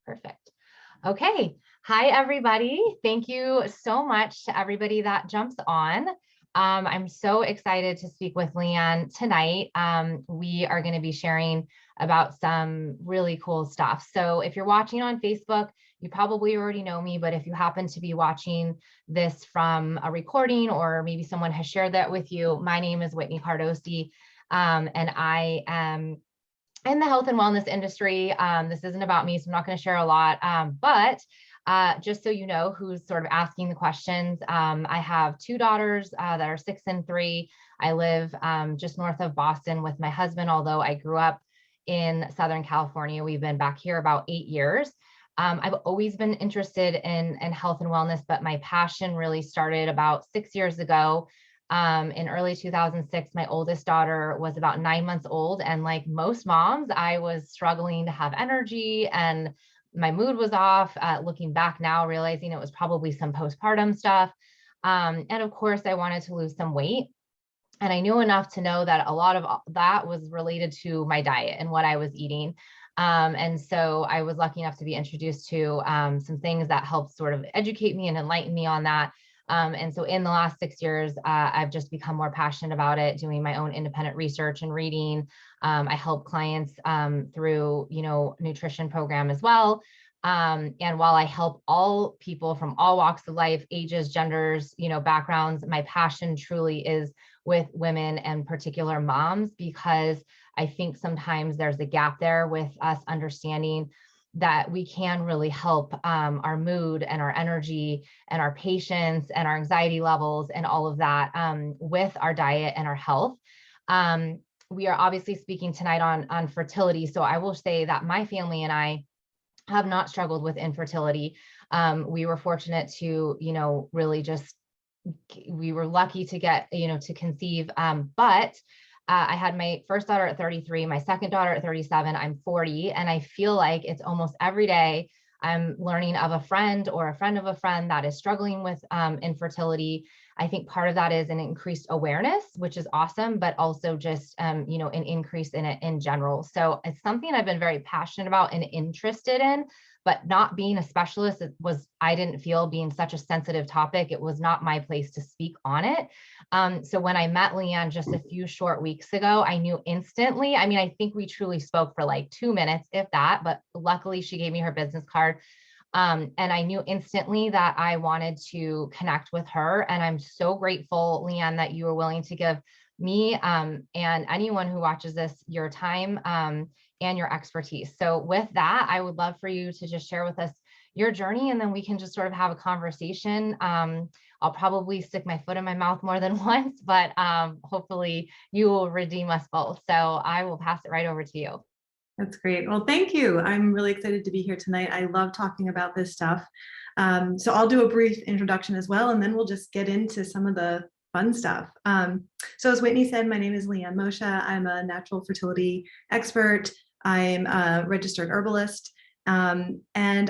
Perfect. Okay. Hi, everybody. Thank you so much to everybody that jumps on. I'm so excited to speak with Liane tonight. We are going to be sharing about some really cool stuff. So if you're watching on Facebook, you probably already know me, but if you happen to be watching this from a recording or maybe someone has shared that with you, my name is Whitney Cardosi, and I am in the health and wellness industry. This isn't about me, so I'm not going to share a lot, but just so you know who's sort of asking the questions, I have two daughters that are 6 and 3. I live just north of Boston with my husband, although I grew up in Southern California. We've been back here about 8 years. I've always been interested in health and wellness, but my passion really started about 6 years ago. In early 2006, my oldest daughter was about 9 months old. And like most moms, I was struggling to have energy and my mood was off. Looking back now, realizing it was probably some postpartum stuff. And of course, I wanted to lose some weight. And I knew enough to know that a lot of that was related to my diet and what I was eating. And so I was lucky enough to be introduced to some things that helped sort of educate me and enlighten me on that. And so in the last 6 years, I've just become more passionate about it, doing my own independent research and reading. I help clients through, nutrition program as well. And while I help all people from all walks of life, ages, genders, backgrounds, my passion truly is with women and particular moms, because I think sometimes there's a gap there with us understanding that we can really help our mood and our energy and our patience and our anxiety levels and all of that with our diet and our health. We are obviously speaking tonight on fertility. So I will say that my family and I have not struggled with infertility. We were fortunate to, really just, we were lucky to get, to conceive. But I had my first daughter at 33, my second daughter at 37, I'm 40. And I feel like it's almost every day I'm learning of a friend or a friend of a friend that is struggling with infertility. I think part of that is an increased awareness, which is awesome, but also just, an increase in it in general. So it's something I've been very passionate about and interested in, but not being a specialist, I didn't feel, being such a sensitive topic, it was not my place to speak on it. So when I met Liane just a few short weeks ago, I knew instantly. I mean, I think we truly spoke for like 2 minutes, if that, but luckily she gave me her business card. And I knew instantly that I wanted to connect with her. And I'm so grateful, Liane, that you were willing to give me and anyone who watches this your time and your expertise. So with that, I would love for you to just share with us your journey, and then we can just sort of have a conversation. I'll probably stick my foot in my mouth more than once, but hopefully you will redeem us both. So I will pass it right over to you. That's great. Well, thank you. I'm really excited to be here tonight. I love talking about this stuff. So I'll do a brief introduction as well, and then we'll just get into some of the fun stuff. So as Whitney said, my name is Liane Moccia. I'm a natural fertility expert. I'm a registered herbalist, and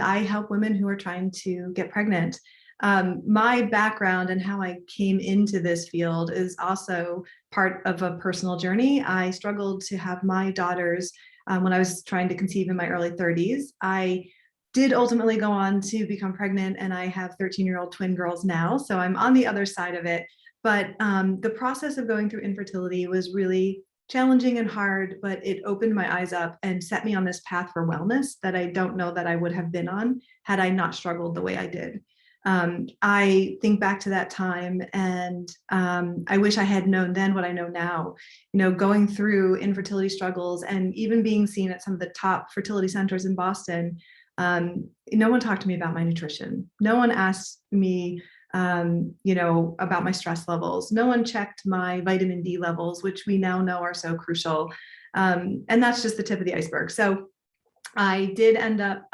I help women who are trying to get pregnant. My background and how I came into this field is also part of a personal journey. I struggled to have my daughters when I was trying to conceive in my early 30s. I did ultimately go on to become pregnant, and I have 13-year-old twin girls now. So I'm on the other side of it. But the process of going through infertility was really challenging and hard, but it opened my eyes up and set me on this path for wellness that I don't know that I would have been on had I not struggled the way I did. I think back to that time, and I wish I had known then what I know now. Going through infertility struggles and even being seen at some of the top fertility centers in Boston, no one talked to me about my nutrition. No one asked me, about my stress levels. No one checked my vitamin D levels, which we now know are so crucial. And that's just the tip of the iceberg. So I did end up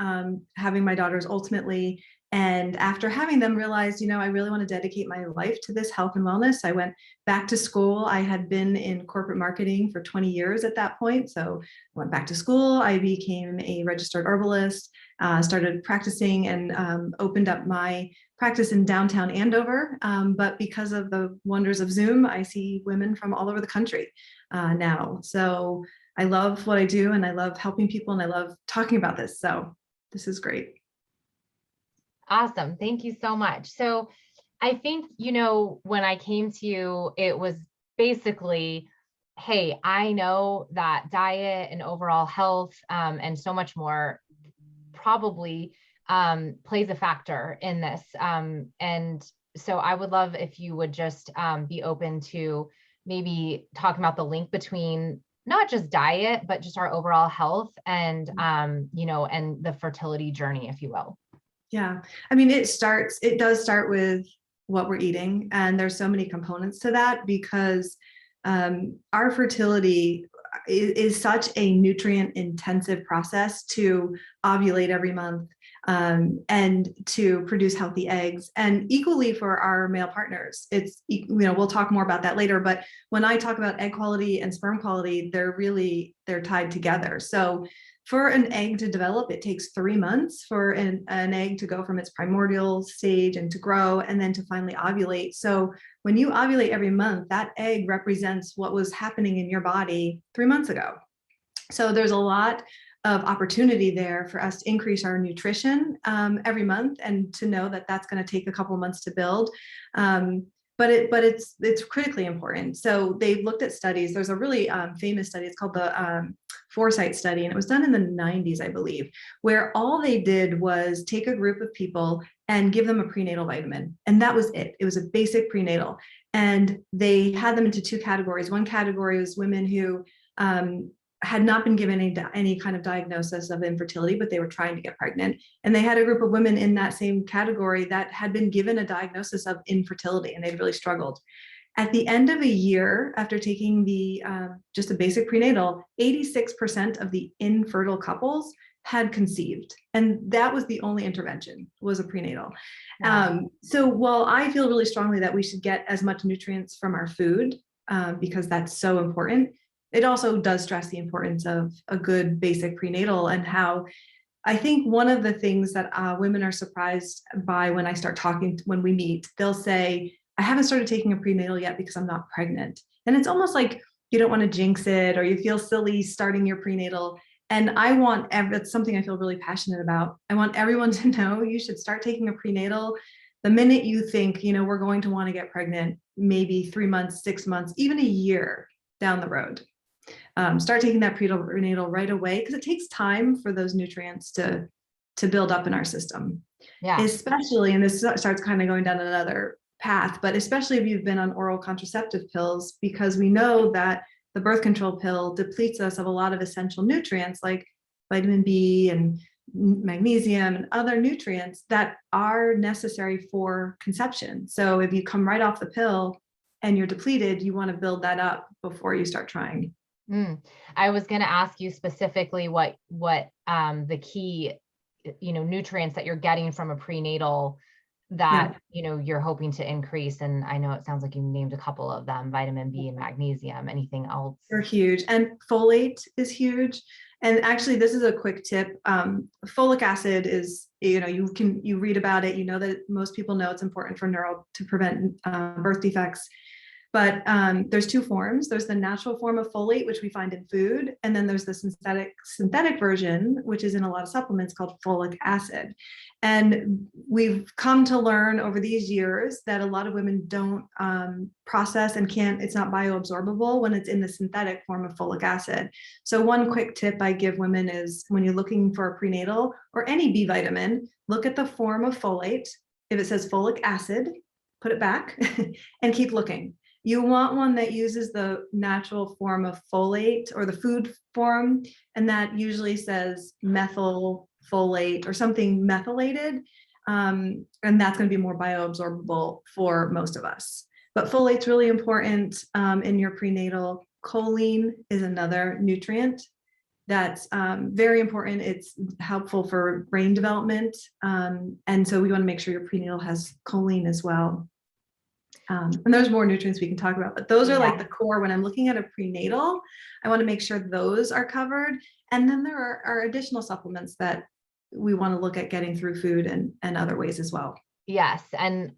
having my daughters ultimately. And after having them, realized, I really want to dedicate my life to this health and wellness. I went back to school. I had been in corporate marketing for 20 years at that point. So I went back to school. I became a registered herbalist, started practicing, and opened up my practice in downtown Andover. But because of the wonders of Zoom, I see women from all over the country now. So I love what I do, and I love helping people, and I love talking about this. So this is great. Awesome. Thank you so much. So I think, when I came to you, it was basically, hey, I know that diet and overall health, and so much more probably plays a factor in this. And so I would love if you would just be open to maybe talking about the link between not just diet, but just our overall health and, and the fertility journey, if you will. Yeah, I mean, it does start with what we're eating, and there's so many components to that because our fertility is such a nutrient intensive process to ovulate every month, and to produce healthy eggs, and equally for our male partners. It's, we'll talk more about that later, but when I talk about egg quality and sperm quality, they're tied together. So for an egg to develop, it takes 3 months for an egg to go from its primordial stage and to grow and then to finally ovulate. So when you ovulate every month, that egg represents what was happening in your body 3 months ago. So there's a lot of opportunity there for us to increase our nutrition every month, and to know that that's going to take a couple months to build. But it's critically important. So they've looked at studies. There's a really famous study. It's called the Foresight Study, and it was done in the 90s, I believe, where all they did was take a group of people and give them a prenatal vitamin, and that was it. It was a basic prenatal, and they had them into 2 categories. One category was women who had not been given any kind of diagnosis of infertility, but they were trying to get pregnant. And they had a group of women in that same category that had been given a diagnosis of infertility, and they'd really struggled. At the end of a year, after taking the just a basic prenatal, 86% of the infertile couples had conceived. And that was the only intervention, was a prenatal. Wow. So while I feel really strongly that we should get as much nutrients from our food, because that's so important, it also does stress the importance of a good basic prenatal, and how I think one of the things that women are surprised by when I start talking, when we meet, they'll say, I haven't started taking a prenatal yet because I'm not pregnant. And it's almost like you don't want to jinx it, or you feel silly starting your prenatal. And it's something I feel really passionate about. I want everyone to know you should start taking a prenatal the minute you think, we're going to want to get pregnant, maybe 3 months, 6 months, even a year down the road. Start taking that prenatal right away, because it takes time for those nutrients to build up in our system. Yeah. Especially, and this starts kind of going down another path, but especially if you've been on oral contraceptive pills, because we know that the birth control pill depletes us of a lot of essential nutrients like vitamin B and magnesium and other nutrients that are necessary for conception. So if you come right off the pill and you're depleted, you want to build that up before you start trying. I was going to ask you specifically what the key, nutrients that you're getting from a prenatal that, you're hoping to increase. And I know it sounds like you named a couple of them: vitamin B and magnesium. Anything else? They're huge. And folate is huge. And actually, this is a quick tip. Folic acid is, you read about it, that most people know it's important to prevent birth defects. But there's 2 forms. There's the natural form of folate, which we find in food. And then there's the synthetic version, which is in a lot of supplements, called folic acid. And we've come to learn over these years that a lot of women don't process and it's not bioabsorbable when it's in the synthetic form of folic acid. So one quick tip I give women is, when you're looking for a prenatal or any B vitamin, look at the form of folate. If it says folic acid, put it back and keep looking. You want one that uses the natural form of folate, or the food form, and that usually says methyl folate or something methylated, and that's going to be more bioabsorbable for most of us. But folate's really important in your prenatal. Choline is another nutrient that's very important. It's helpful for brain development, and so we want to make sure your prenatal has choline as well. And there's more nutrients we can talk about, but those are like the core. When I'm looking at a prenatal, I want to make sure those are covered. And then there are additional supplements that we want to look at getting through food and other ways as well. Yes. And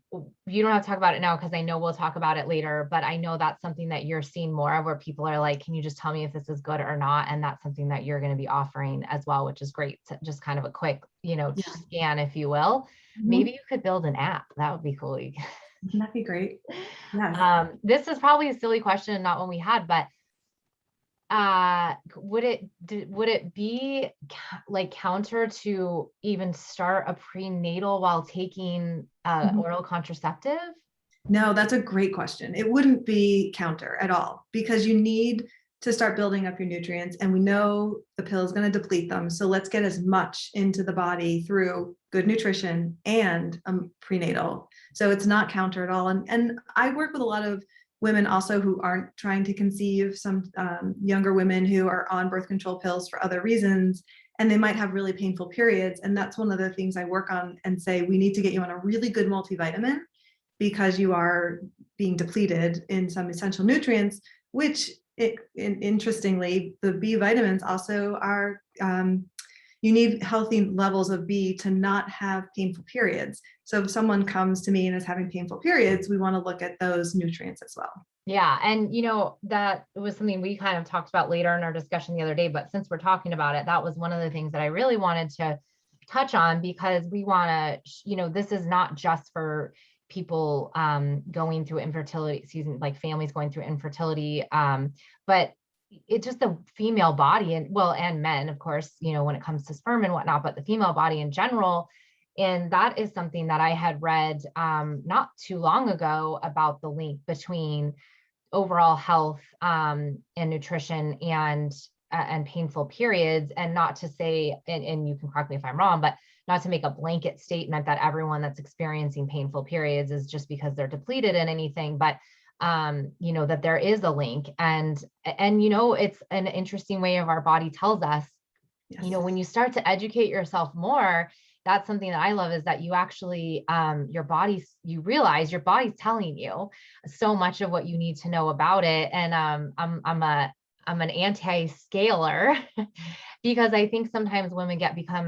you don't have to talk about it now because I know we'll talk about it later, but I know that's something that you're seeing more of where people are like, can you just tell me if this is good or not? And that's something that you're going to be offering as well, which is great. Just kind of a quick, Yeah. scan, if you will. Maybe Mhm. you could build an app. That would be cool. That'd be great. Yes. This is probably a silly question, not one we had, but would it be like counter to even start a prenatal while taking Mhm. oral contraceptive? No, that's a great question. It wouldn't be counter at all because you need to start building up your nutrients, and we know the pill is going to deplete them. So let's get as much into the body through good nutrition and prenatal. So it's not counter at all. And I work with a lot of women also who aren't trying to conceive, some younger women who are on birth control pills for other reasons, and they might have really painful periods. And that's one of the things I work on and say, we need to get you on a really good multivitamin because you are being depleted in some essential nutrients, which interestingly, the B vitamins also are, you need healthy levels of B to not have painful periods. So if someone comes to me and is having painful periods, we want to look at those nutrients as well. Yeah. And that was something we kind of talked about later in our discussion the other day, but since we're talking about it, that was one of the things that I really wanted to touch on because we want to, this is not just for people going through infertility season, like families going through infertility, but it's just the female body and men, of course, when it comes to sperm and whatnot, but the female body in general. And that is something that I had read not too long ago about the link between overall health and nutrition and painful periods. And not to say, and you can correct me if I'm wrong, but not to make a blanket statement that everyone that's experiencing painful periods is just because they're depleted in anything, but that there is a link. And it's an interesting way of our body tells us, Yes. when you start to educate yourself more, that's something that I love, is that you actually, you realize your body's telling you so much of what you need to know about it. And I'm an anti-scaler because I think sometimes women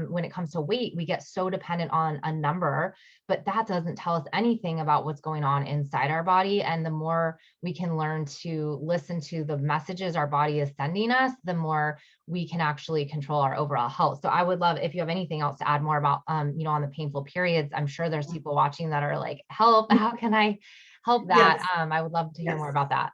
when it comes to weight, we get so dependent on a number, but that doesn't tell us anything about what's going on inside our body. And the more we can learn to listen to the messages our body is sending us, the more we can actually control our overall health. So I would love if you have anything else to add more about, on the painful periods. I'm sure there's people watching that are like, help, how can I help that? Yes. I would love to hear more about that.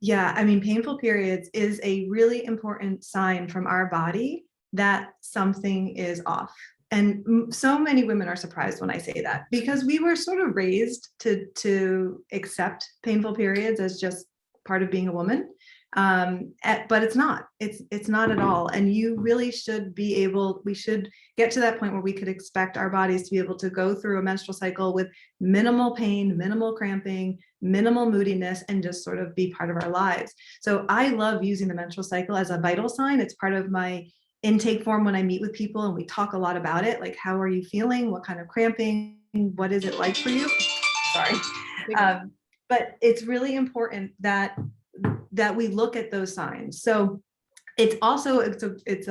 Yeah, I mean, painful periods is a really important sign from our body that something is off. And so many women are surprised when I say that because we were sort of raised to accept painful periods as just part of being a woman. But it's not. It's not at all. And you really should be able, we should get to that point where we could expect our bodies to be able to go through a menstrual cycle with minimal pain, minimal cramping, minimal moodiness, and just sort of be part of our lives. So I love using the menstrual cycle as a vital sign. It's part of my intake form when I meet with people, and we talk a lot about it. Like, how are you feeling? What kind of cramping? What is it like for you? Sorry. But it's really important that we look at those signs. So it's also, it's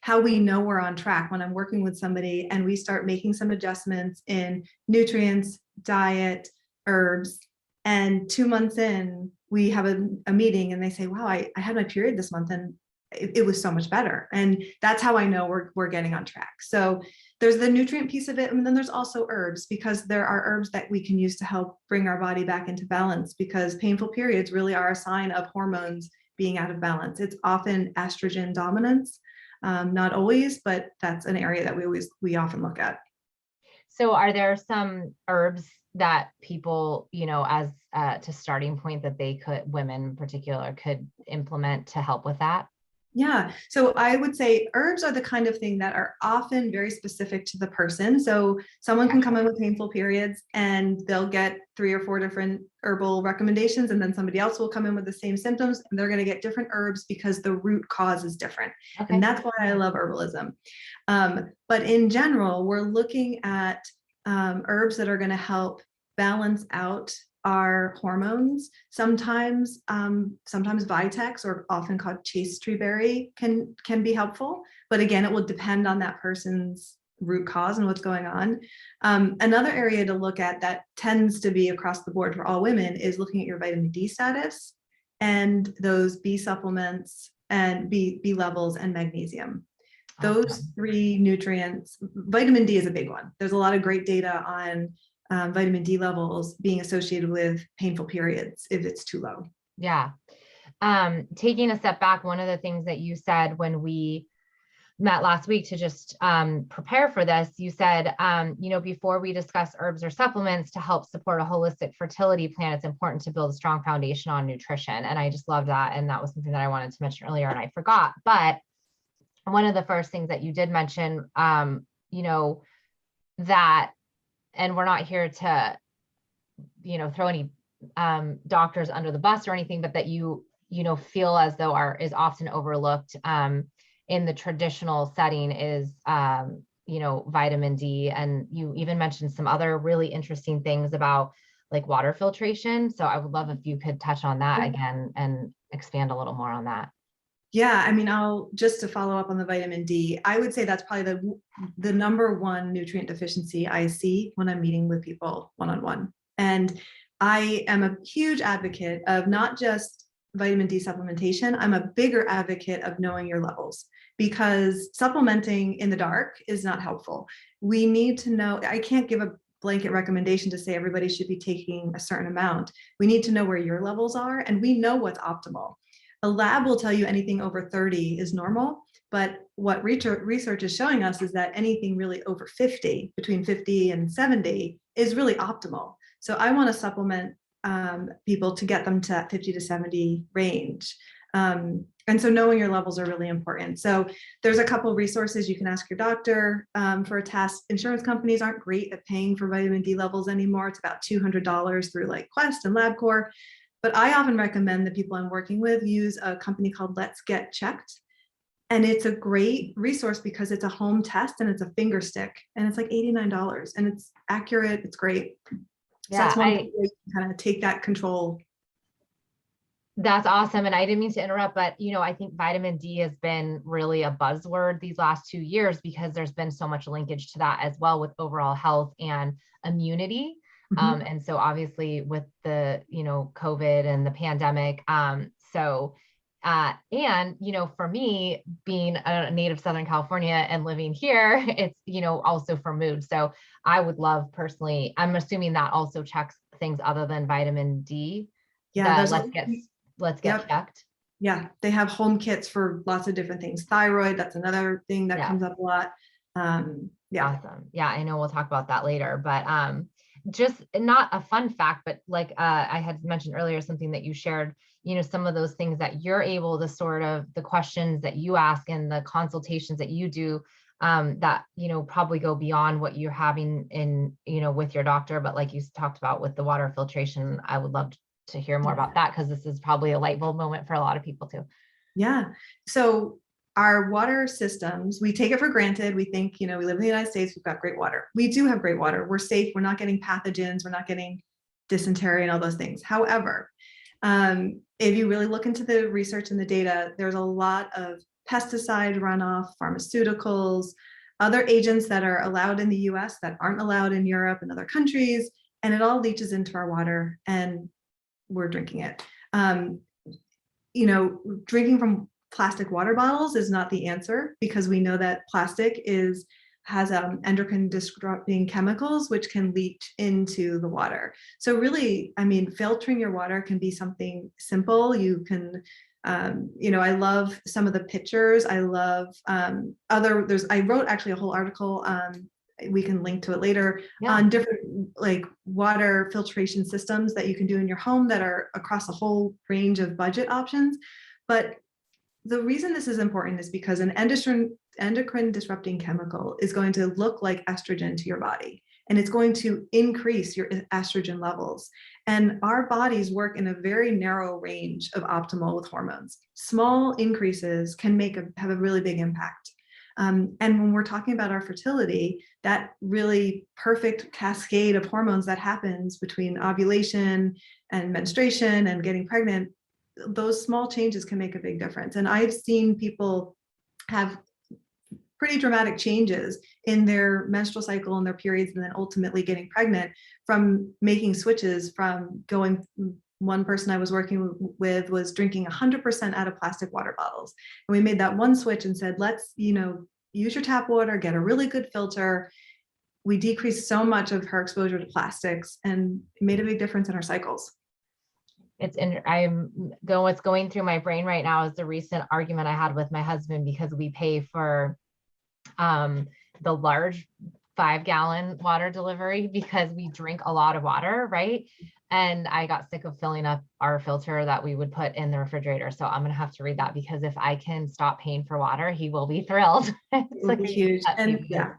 how we know we're on track when I'm working with somebody and we start making some adjustments in nutrients, diet, herbs, and 2 months in, we have a meeting and they say, wow, I had my period this month and it was so much better. And that's how I know we're getting on track. So there's the nutrient piece of it. And then there's also herbs, because there are herbs that we can use to help bring our body back into balance, because painful periods really are a sign of hormones being out of balance. It's often estrogen dominance, not always, but that's an area that we often look at. So are there some herbs that people, as to starting point that women in particular could implement to help with that? Yeah, so I would say herbs are the kind of thing that are often very specific to the person. So someone can come in with painful periods and they'll get 3 or 4 different herbal recommendations, and then somebody else will come in with the same symptoms and they're going to get different herbs because the root cause is different. Okay. And that's why I love herbalism. But in general, we're looking at herbs that are going to help balance out our hormones. Sometimes Vitex, or often called chaste tree berry, can be helpful. But again, it will depend on that person's root cause and what's going on. Another area to look at that tends to be across the board for all women is looking at your vitamin D status and those B supplements and B levels and magnesium. Those three nutrients, vitamin D is a big one. There's a lot of great data on vitamin D levels being associated with painful periods if it's too low. Yeah. Taking a step back, one of the things that you said when we met last week to just prepare for this, you said, before we discuss herbs or supplements to help support a holistic fertility plan, it's important to build a strong foundation on nutrition. And I just love that. And that was something that I wanted to mention earlier and I forgot. But one of the first things that you did mention, that, and we're not here to, throw any doctors under the bus or anything, but that you feel as though is often overlooked in the traditional setting is, vitamin D. And you even mentioned some other really interesting things about like water filtration. So I would love if you could touch on that again and expand a little more on that. Yeah, I mean, just to follow up on the vitamin D, I would say that's probably the number one nutrient deficiency I see when I'm meeting with people one-on-one. And I am a huge advocate of not just vitamin D supplementation. I'm a bigger advocate of knowing your levels, because supplementing in the dark is not helpful. We need to know, I can't give a blanket recommendation to say everybody should be taking a certain amount. We need to know where your levels are, and we know what's optimal. A lab will tell you anything over 30 is normal, but what research is showing us is that anything really over 50, between 50 and 70 is really optimal. So I want to supplement people to get them to that 50 to 70 range. And so knowing your levels are really important. So there's a couple of resources. You can ask your doctor for a test. Insurance companies aren't great at paying for vitamin D levels anymore. It's about $200 through like Quest and LabCorp. But I often recommend the people I'm working with use a company called Let's Get Checked. And it's a great resource because it's a home test and it's a finger stick and it's like $89 and it's accurate. It's great. Yeah, so that's one way you can kind of take that control. That's awesome. And I didn't mean to interrupt, but I think vitamin D has been really a buzzword these last 2 years because there's been so much linkage to that as well with overall health and immunity. And so obviously with the, COVID and the pandemic, and, for me being a native Southern California and living here, it's, also for mood. So I would love personally, I'm assuming that also checks things other than vitamin D. Yeah. Let's get checked. Yeah. They have home kits for lots of different things. Thyroid, that's another thing that comes up a lot. Yeah. Awesome. Yeah. I know we'll talk about that later, but, just not a fun fact, but like I had mentioned earlier, something that you shared, some of those things that you're able to sort of the questions that you ask and the consultations that you do that, probably go beyond what you're having in, with your doctor. But like you talked about with the water filtration, I would love to hear more about that because this is probably a light bulb moment for a lot of people too. Yeah. So our water systems, we take it for granted. We think, we live in the United States, we've got great water. We do have great water. We're safe. We're not getting pathogens. We're not getting dysentery and all those things. However, if you really look into the research and the data, there's a lot of pesticide runoff, pharmaceuticals, other agents that are allowed in the US that aren't allowed in Europe and other countries, and it all leaches into our water and we're drinking it. Drinking from plastic water bottles is not the answer because we know that plastic has endocrine disrupting chemicals which can leach into the water. So really, filtering your water can be something simple. You can, I love some of the pictures. I love I wrote actually a whole article, we can link to it later, on different like water filtration systems that you can do in your home that are across a whole range of budget options. But the reason this is important is because an endocrine disrupting chemical is going to look like estrogen to your body, and it's going to increase your estrogen levels. And our bodies work in a very narrow range of optimal with hormones. Small increases can have a really big impact. And when we're talking about our fertility, that really perfect cascade of hormones that happens between ovulation and menstruation and getting pregnant, those small changes can make a big difference. And I've seen people have pretty dramatic changes in their menstrual cycle and their periods, and then ultimately getting pregnant from making switches from going. One person I was working with was drinking 100% out of plastic water bottles. And we made that one switch and said, let's, use your tap water, get a really good filter. We decreased so much of her exposure to plastics, and it made a big difference in her cycles. What's going through my brain right now is the recent argument I had with my husband, because we pay for the large 5-gallon water delivery because we drink a lot of water, right? And I got sick of filling up our filter that we would put in the refrigerator. So I'm going to have to read that, because if I can stop paying for water, he will be thrilled. It's like huge. And yeah.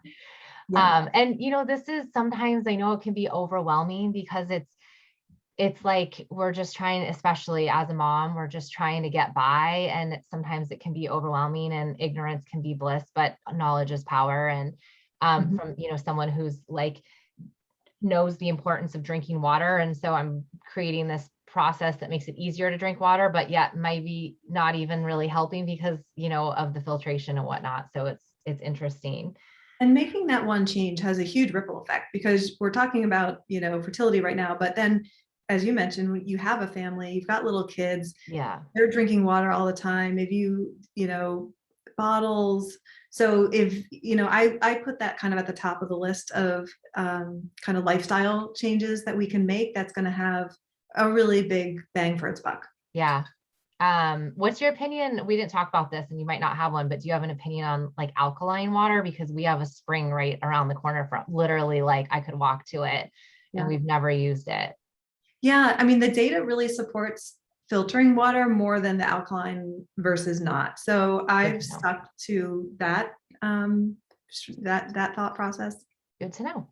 And this is, sometimes I know it can be overwhelming, because it's like, we're just trying, especially as a mom, we're just trying to get by. And sometimes it can be overwhelming, and ignorance can be bliss, but knowledge is power. And from, someone who's like, knows the importance of drinking water. And so I'm creating this process that makes it easier to drink water, but yet maybe not even really helping because, of the filtration and whatnot. So it's interesting. And making that one change has a huge ripple effect, because we're talking about, fertility right now, but then, as you mentioned, you have a family, you've got little kids. Yeah. They're drinking water all the time. Maybe bottles. So if, I put that kind of at the top of the list of kind of lifestyle changes that we can make that's going to have a really big bang for its buck. Yeah. What's your opinion? We didn't talk about this, and you might not have one, but do you have an opinion on like alkaline water? Because we have a spring right around the corner from, literally, like I could walk to it, and we've never used it. Yeah. I mean, the data really supports filtering water more than the alkaline versus not. So I've stuck to that, that thought process. Good to know.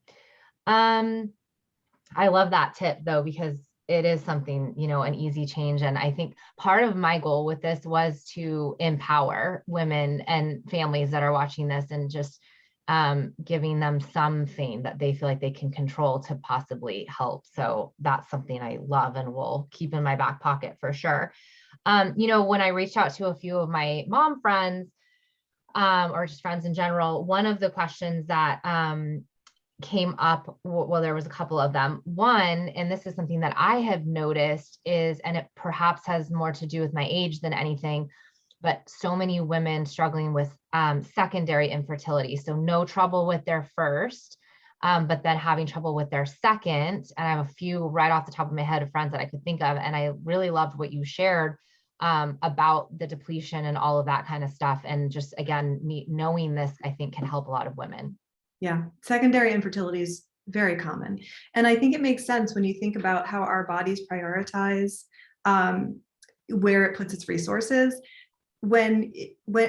I love that tip though, because it is something, an easy change. And I think part of my goal with this was to empower women and families that are watching this, and just giving them something that they feel like they can control to possibly help. So that's something I love and will keep in my back pocket for sure. When I reached out to a few of my mom friends, or just friends in general, one of the questions that came up, well, there was a couple of them. One, and this is something that I have noticed is, and it perhaps has more to do with my age than anything, but so many women struggling with secondary infertility. So no trouble with their first, but then having trouble with their second. And I have a few right off the top of my head of friends that I could think of. And I really loved what you shared about the depletion and all of that kind of stuff. And just, again, knowing this, I think can help a lot of women. Yeah. Secondary infertility is very common. And I think it makes sense when you think about how our bodies prioritize where it puts its resources. When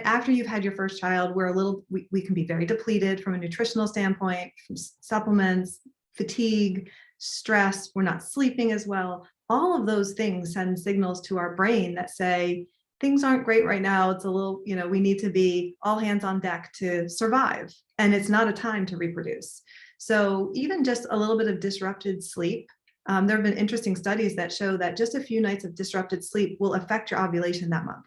after you've had your first child, we can be very depleted from a nutritional standpoint, from supplements, fatigue, stress, we're not sleeping as well. All of those things send signals to our brain that say, things aren't great right now. It's a little, we need to be all hands on deck to survive. And it's not a time to reproduce. So even just a little bit of disrupted sleep, there have been interesting studies that show that just a few nights of disrupted sleep will affect your ovulation that month.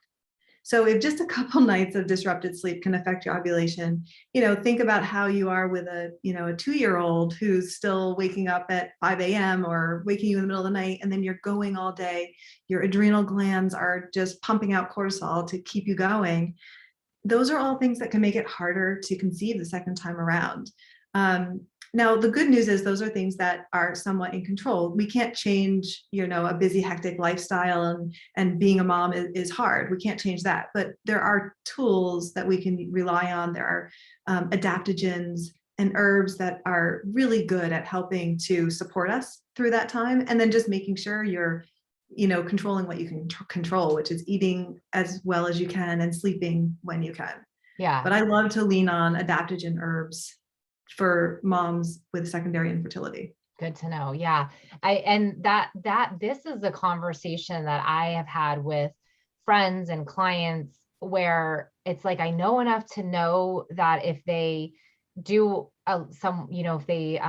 So if just a couple nights of disrupted sleep can affect your ovulation, think about how you are with a 2-year-old who's still waking up at 5 a.m. or waking you in the middle of the night, and then you're going all day. Your adrenal glands are just pumping out cortisol to keep you going. Those are all things that can make it harder to conceive the second time around. Now, the good news is those are things that are somewhat in control. We can't change, a busy, hectic lifestyle, and being a mom is hard. We can't change that, but there are tools that we can rely on. There are adaptogens and herbs that are really good at helping to support us through that time. And then just making sure you're, controlling what you can control, which is eating as well as you can and sleeping when you can. Yeah. But I love to lean on adaptogen herbs for moms with secondary infertility. Good to know. Yeah. This is a conversation that I have had with friends and clients where it's like, I know enough to know that if they do if they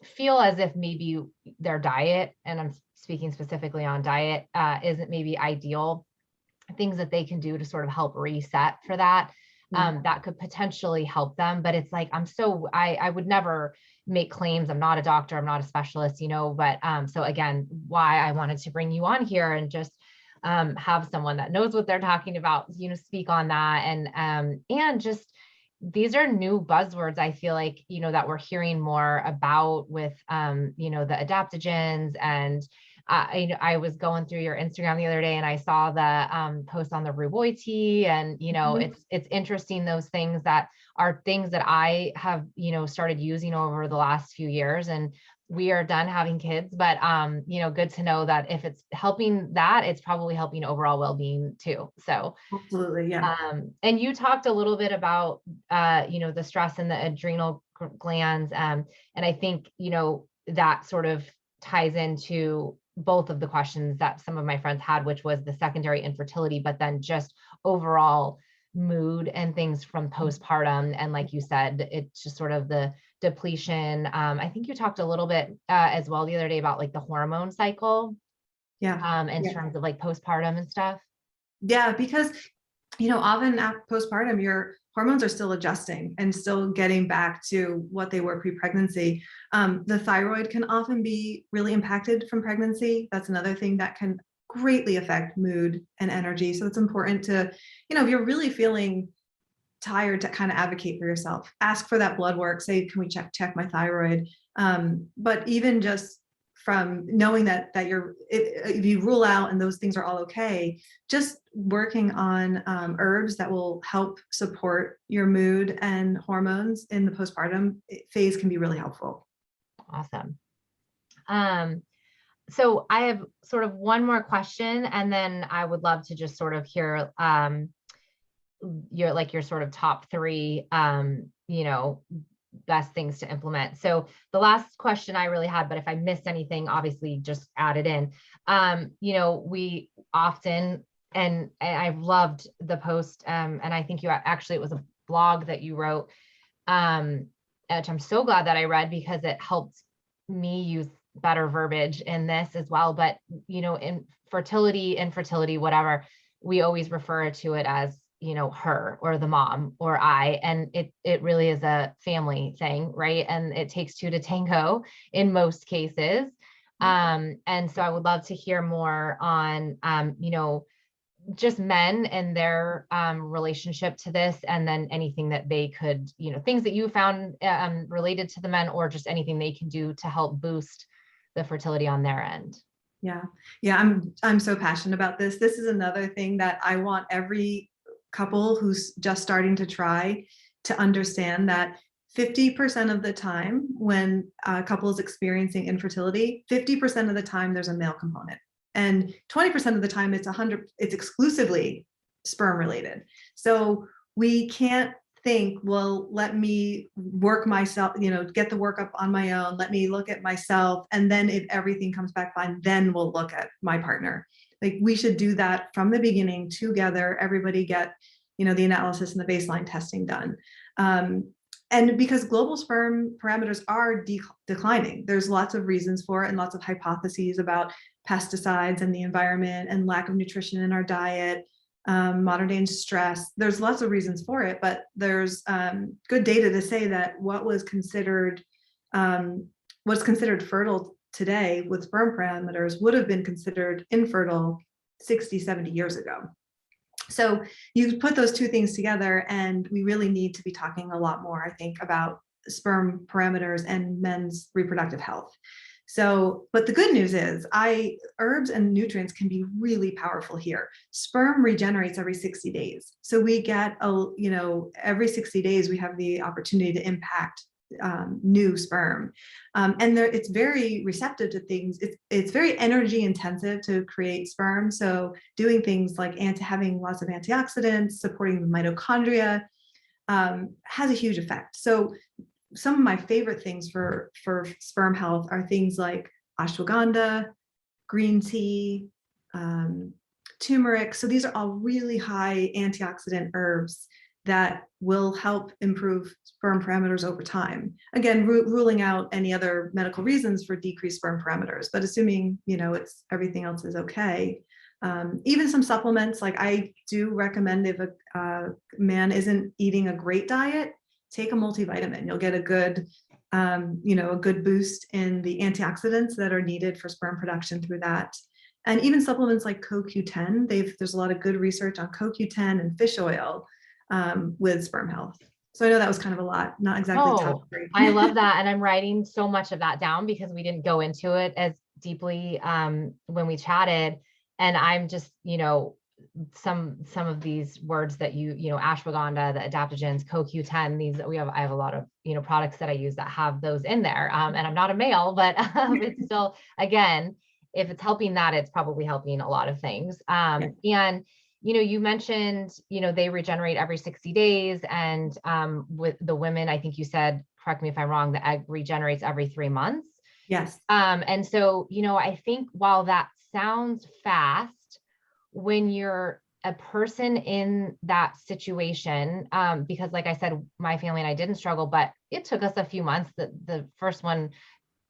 feel as if maybe their diet, and I'm speaking specifically on diet, isn't maybe ideal, things that they can do to sort of help reset for that. that could potentially help them. But it's like, I would never make claims. I'm not a doctor, I'm not a specialist, but so again, why I wanted to bring you on here and just have someone that knows what they're talking about, speak on that. And just, these are new buzzwords, I feel like, that we're hearing more about with, the adaptogens. And I was going through your Instagram the other day and I saw the post on the Rooibos tea, and it's interesting, those things that are things that I have started using over the last few years, and we are done having kids, but good to know that if it's helping that, it's probably helping overall well-being too. So absolutely, yeah. And you talked a little bit about the stress in the adrenal glands, and I think that sort of ties into both of the questions that some of my friends had, which was the secondary infertility, but then just overall mood and things from postpartum. And like you said, it's just sort of the depletion. I think you talked a little bit as well the other day about like the hormone cycle. In terms of like postpartum and stuff. Yeah, because often after postpartum, your hormones are still adjusting and still getting back to what they were pre-pregnancy. The thyroid can often be really impacted from pregnancy. That's another thing that can greatly affect mood and energy. So it's important to, if you're really feeling tired, to kind of advocate for yourself. Ask for that blood work. Say, can we check my thyroid? But even just from knowing that if you rule out and those things are all okay, just working on herbs that will help support your mood and hormones in the postpartum phase can be really helpful. Awesome. So I have sort of one more question, and then I would love to just sort of hear your sort of top three, best things to implement. So the last question I really had, but if I missed anything, obviously just add it in. We often, and I've loved the post, and I think it was a blog that you wrote, which I'm so glad that I read, because it helped me use better verbiage in this as well. But, in fertility, infertility, whatever, we always refer to it as, her or the mom or I, and it really is a family thing, right? And it takes two to tango in most cases. And so I would love to hear more on, just men and their relationship to this, and then anything that they could, things that you found related to the men, or just anything they can do to help boost the fertility on their end. Yeah. I'm so passionate about this. This is another thing that I want every couple who's just starting to try to understand, that 50% of the time when a couple is experiencing infertility, 50% of the time there's a male component, and 20% of the time it's exclusively sperm related. So we can't think, well, let me work myself, get the workup on my own, let me look at myself, and then if everything comes back fine, then we'll look at my partner. Like, we should do that from the beginning together. Everybody get, the analysis and the baseline testing done. And because global sperm parameters are declining, there's lots of reasons for it and lots of hypotheses about pesticides and the environment and lack of nutrition in our diet, modern day stress. There's lots of reasons for it, but there's good data to say that what's considered fertile today with sperm parameters would have been considered infertile 60, 70 years ago. So you put those two things together, and we really need to be talking a lot more, I think, about sperm parameters and men's reproductive health. So, but the good news is herbs and nutrients can be really powerful here. Sperm regenerates every 60 days. So we get, every 60 days, we have the opportunity to impact new sperm. And it's very receptive to things. It's very energy intensive to create sperm. So doing things like having lots of antioxidants, supporting the mitochondria, has a huge effect. So some of my favorite things for sperm health are things like ashwagandha, green tea, turmeric. So these are all really high antioxidant herbs that will help improve sperm parameters over time. Again, ruling out any other medical reasons for decreased sperm parameters, but assuming, everything else is okay, Even some supplements, like I do recommend if a man isn't eating a great diet, take a multivitamin. You'll get a good, a good boost in the antioxidants that are needed for sperm production through that. And even supplements like CoQ10, there's a lot of good research on CoQ10 and fish oil with sperm health. So I know that was kind of a lot, not exactly top three. I love that. And I'm writing so much of that down because we didn't go into it as deeply when we chatted. And I'm just, some of these words that ashwagandha, the adaptogens, CoQ10, I have a lot of, products that I use that have those in there. And I'm not a male, but it's still, again, if it's helping that, it's probably helping a lot of things. And you mentioned, they regenerate every 60 days. And with the women, I think you said, correct me if I'm wrong, the egg regenerates every 3 months. Yes. And so, I think while that sounds fast, when you're a person in that situation, because like I said, my family and I didn't struggle, but it took us a few months. The first one,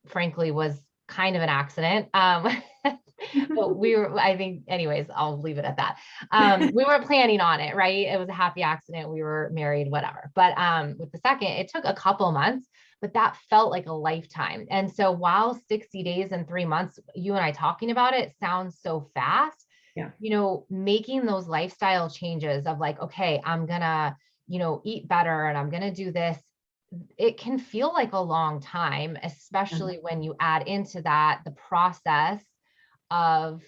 frankly, was kind of an accident. But I think, anyways, I'll leave it at that. We were planning on it, right? It was a happy accident. We were married, whatever. But with the second, it took a couple months, but that felt like a lifetime. And so while 60 days and 3 months, you and I talking about it sounds so fast. Yeah. Making those lifestyle changes of like, okay, I'm gonna, eat better and I'm gonna do this. It can feel like a long time, especially when you add into that the process of,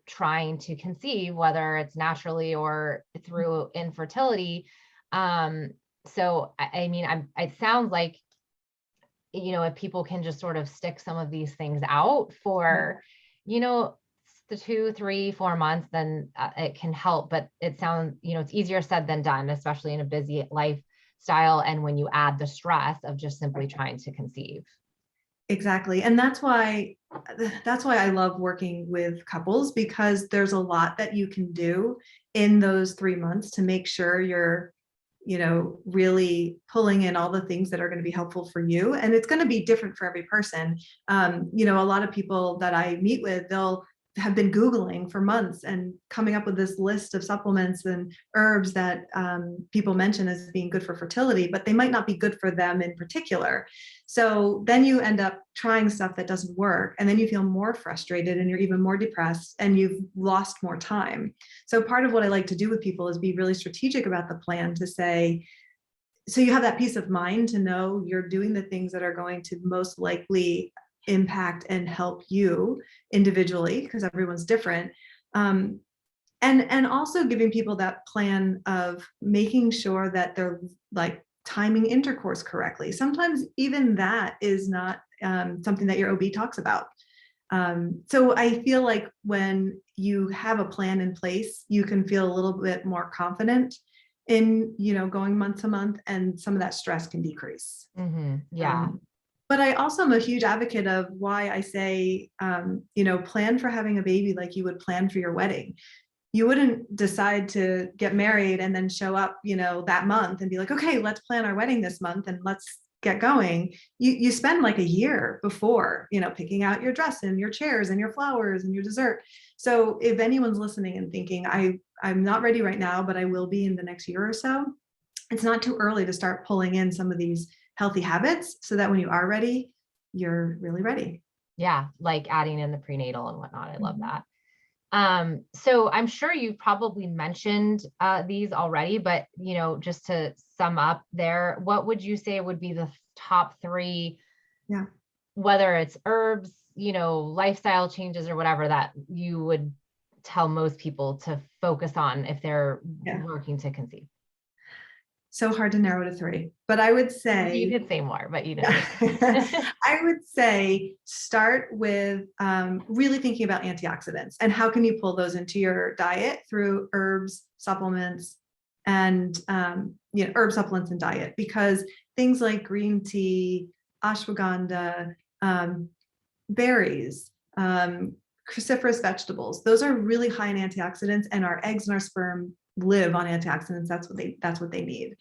trying to conceive, whether it's naturally or through infertility. So I mean, it sounds like, if people can just sort of stick some of these things out for, the 2, 3, 4 months, then it can help. But it sounds, it's easier said than done, especially in a busy lifestyle. And when you add the stress of just simply trying to conceive. Exactly. And that's why I love working with couples, because there's a lot that you can do in those 3 months to make sure you're, really pulling in all the things that are going to be helpful for you. And it's going to be different for every person. A lot of people that I meet with, they'll have been Googling for months and coming up with this list of supplements and herbs that people mention as being good for fertility, but they might not be good for them in particular. So then you end up trying stuff that doesn't work, and then you feel more frustrated and you're even more depressed and you've lost more time. So part of what I like to do with people is be really strategic about the plan, to say, so you have that peace of mind to know you're doing the things that are going to most likely impact and help you individually, because everyone's different. And also giving people that plan of making sure that they're like timing intercourse correctly. Sometimes even that is not something that your OB talks about. So I feel like when you have a plan in place, you can feel a little bit more confident in, going month to month, and some of that stress can decrease. Mm-hmm. Yeah. But I also am a huge advocate of why I say, plan for having a baby like you would plan for your wedding. You wouldn't decide to get married and then show up, that month and be like, okay, let's plan our wedding this month and let's get going. You spend like a year before, picking out your dress and your chairs and your flowers and your dessert. So if anyone's listening and thinking, I'm not ready right now, but I will be in the next year or so, it's not too early to start pulling in some of these healthy habits, so that when you are ready, you're really ready. Yeah, like adding in the prenatal and whatnot. I love that. So I'm sure you've probably mentioned these already, but just to sum up there, what would you say would be the top 3? Yeah. Whether it's herbs, lifestyle changes or whatever, that you would tell most people to focus on if they're working to conceive. So hard to narrow to 3, but I would say, you could say more, but I would say start with really thinking about antioxidants and how can you pull those into your diet through herbs, supplements, and herb supplements and diet, because things like green tea, ashwagandha, berries, cruciferous vegetables, those are really high in antioxidants, and our eggs and our sperm live on antioxidants. That's what they need.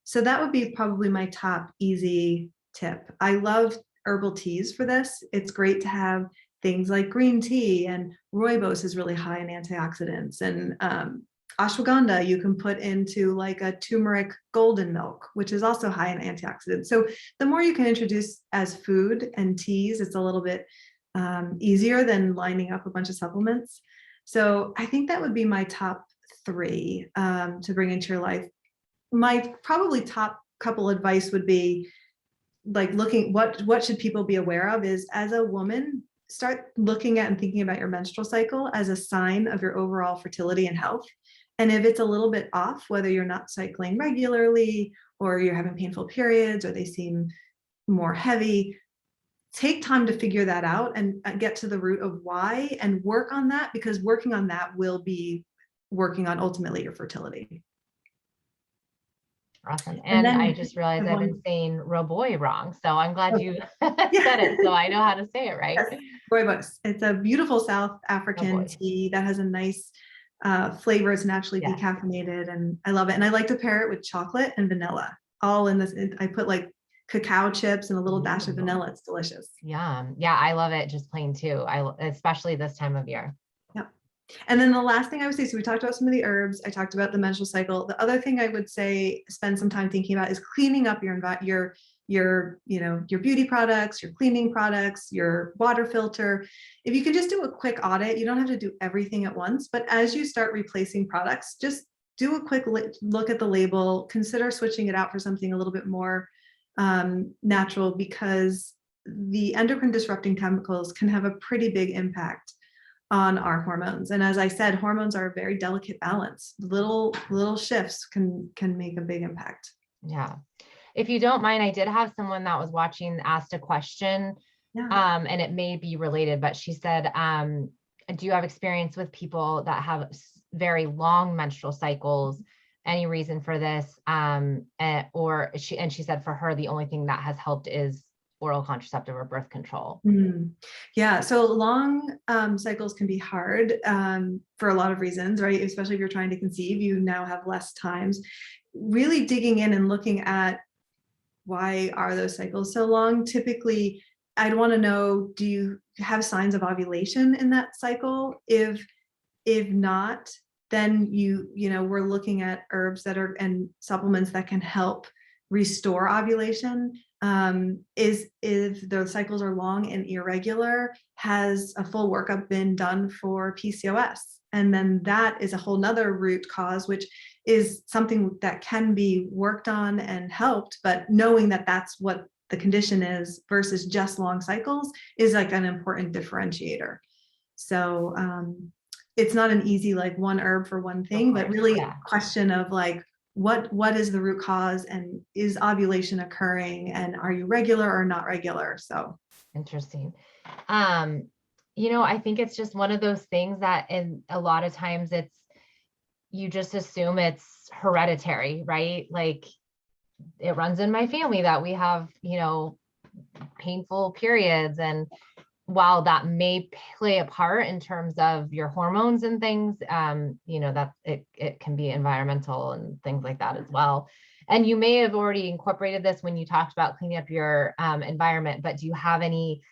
So that would be probably my top easy tip. I love herbal teas for this. It's great to have things like green tea, and rooibos is really high in antioxidants, and ashwagandha you can put into like a turmeric golden milk, which is also high in antioxidants. So the more you can introduce as food and teas, it's a little bit easier than lining up a bunch of supplements. So I think that would be my top three to bring into your life. My probably top couple advice would be like looking, what should people be aware of is, as a woman, start looking at and thinking about your menstrual cycle as a sign of your overall fertility and health. And if it's a little bit off, whether you're not cycling regularly or you're having painful periods or they seem more heavy, take time to figure that out and get to the root of why and work on that, because working on that will be working on ultimately your fertility. Awesome. And then I just realized I've been saying roboy wrong. So I'm glad you said it, so I know how to say it right. Yes, rooibos. It's a beautiful South African tea that has a nice flavor. It's naturally decaffeinated, and I love it. And I like to pair it with chocolate and vanilla, all in this. I put like cacao chips and a little dash of vanilla. It's delicious. Yum. Yeah, I love it just plain too. Especially this time of year. Yep. And then the last thing I would say, so we talked about some of the herbs, I talked about the menstrual cycle. The other thing I would say, spend some time thinking about, is cleaning up your beauty products, your cleaning products, your water filter. If you can just do a quick audit, you don't have to do everything at once, but as you start replacing products, just do a quick look at the label, consider switching it out for something a little bit more natural, because the endocrine disrupting chemicals can have a pretty big impact on our hormones. And as I said, hormones are a very delicate balance. Little shifts can make a big impact. Yeah. If you don't mind, I did have someone that was watching asked a question, and it may be related, but she said, do you have experience with people that have very long menstrual cycles? Any reason for this? She said for her, the only thing that has helped is oral contraceptive or birth control. Yeah, so long cycles can be hard for a lot of reasons, right? Especially if you're trying to conceive, you now have less times. Really digging in and looking at, why are those cycles so long? Typically, I'd want to know, do you have signs of ovulation in that cycle? If not, then we're looking at herbs and supplements that can help restore ovulation. If the cycles are long and irregular, has a full workup been done for PCOS? And then that is a whole nother root cause, which is something that can be worked on and helped, but knowing that that's what the condition is versus just long cycles is like an important differentiator. So it's not an easy like one herb for one thing, but really a question of like, what is the root cause, and is ovulation occurring, and are you regular or not regular? So interesting. I think it's just one of those things that in a lot of times you just assume it's hereditary, right? Like it runs in my family that we have, painful periods. And while that may play a part in terms of your hormones and things, that it can be environmental and things like that as well. And you may have already incorporated this when you talked about cleaning up your environment, but do you have any,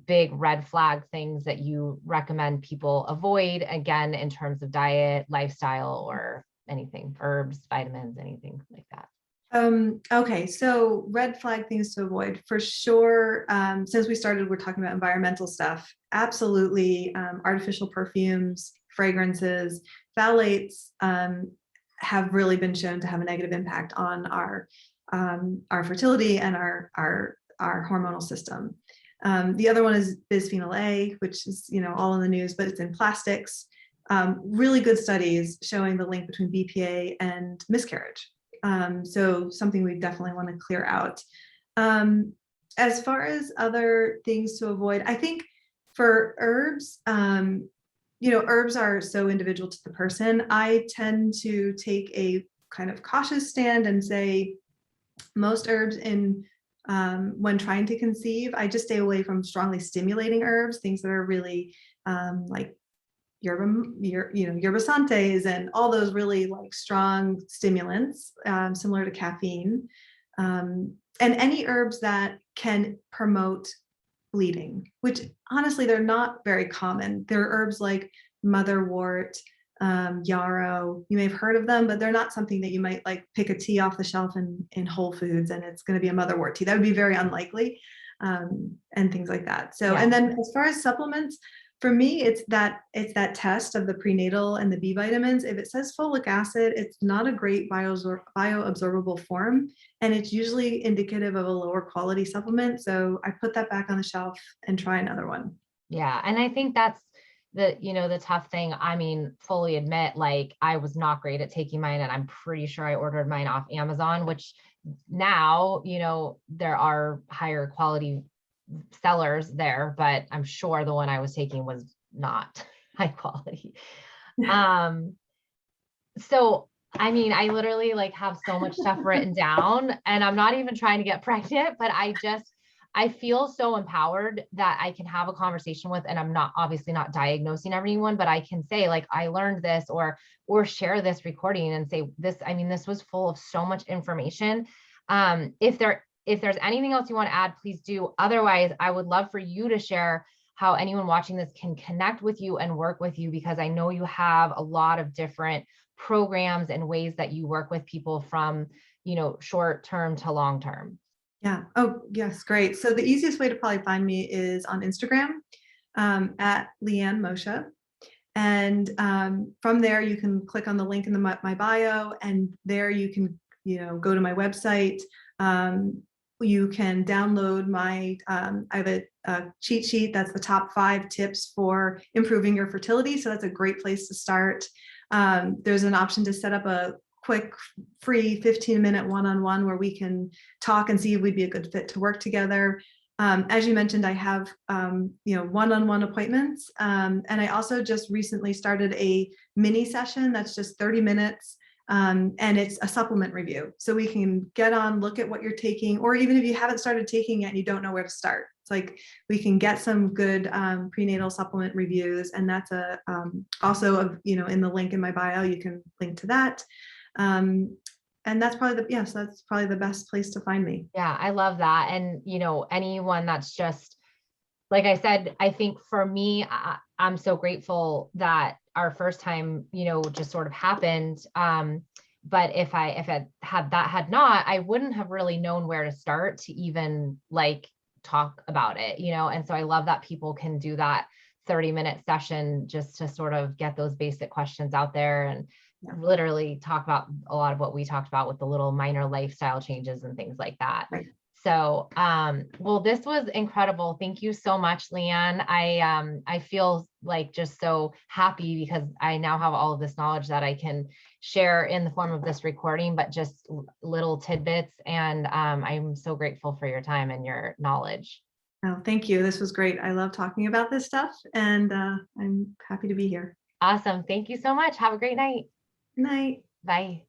big red flag things that you recommend people avoid, again, in terms of diet, lifestyle, or anything, herbs, vitamins, anything like that? Okay, so red flag things to avoid for sure. Since we started, we're talking about environmental stuff. Absolutely, artificial perfumes, fragrances, phthalates have really been shown to have a negative impact on our fertility and our hormonal system. The other one is bisphenol A, which is all in the news, but it's in plastics. Really good studies showing the link between BPA and miscarriage. So something we definitely want to clear out. As far as other things to avoid, I think for herbs, herbs are so individual to the person. I tend to take a kind of cautious stand and say most herbs when trying to conceive, I just stay away from strongly stimulating herbs, things that are really like yerba santes and all those really like strong stimulants, similar to caffeine, and any herbs that can promote bleeding, which honestly, they're not very common. There are herbs like motherwort, yarrow. You may have heard of them, but they're not something that you might like pick a tea off the shelf in Whole Foods and it's going to be a motherwort tea. That would be very unlikely, and things like that. So, Yeah. and then as far as supplements, for me, it's that test of the prenatal and the B vitamins. If it says folic acid, it's not a great bioabsorbable form, and it's usually indicative of a lower quality supplement. So I put that back on the shelf and try another one. Yeah. And I think that's the tough thing. I mean, fully admit, like I was not great at taking mine, and I'm pretty sure I ordered mine off Amazon, which now, there are higher quality sellers there, but I'm sure the one I was taking was not high quality. So, I mean, I literally like have so much stuff written down, and I'm not even trying to get pregnant, but I feel so empowered that I can have a conversation with, and I'm not obviously not diagnosing everyone, but I can say like, I learned this, or share this recording and say this, I mean, this was full of so much information. If there's anything else you want to add, please do. Otherwise, I would love for you to share how anyone watching this can connect with you and work with you, because I know you have a lot of different programs and ways that you work with people from, short term to long term. Yeah. Oh, yes. Great. So the easiest way to probably find me is on Instagram, at Liane Moccia. And from there, you can click on the link in my bio, and there you can, go to my website. You can download my, I have a cheat sheet that's the top 5 tips for improving your fertility. So that's a great place to start. There's an option to set up a quick, free 15-minute one-on-one where we can talk and see if we'd be a good fit to work together. As you mentioned, I have, one-on-one appointments. And I also just recently started a mini session that's just 30 minutes. And it's a supplement review. So we can get on, look at what you're taking, or even if you haven't started taking it and you don't know where to start, it's like we can get some good prenatal supplement reviews. And that's also, in the link in my bio, you can link to that. And that's probably so that's probably the best place to find me. Yeah, I love that. And, anyone that's just, like I said, I think for me, I'm so grateful that our first time, just sort of happened. But if it had not, I wouldn't have really known where to start to even like talk about it, and so I love that people can do that 30-minute session just to sort of get those basic questions out there and literally talk about a lot of what we talked about with the little minor lifestyle changes and things like that. Right. So, well, this was incredible. Thank you so much, Liane. I feel like just so happy because I now have all of this knowledge that I can share in the form of this recording, but just little tidbits. And I'm so grateful for your time and your knowledge. Oh, thank you. This was great. I love talking about this stuff, and I'm happy to be here. Awesome. Thank you so much. Have a great night. Good night. Bye.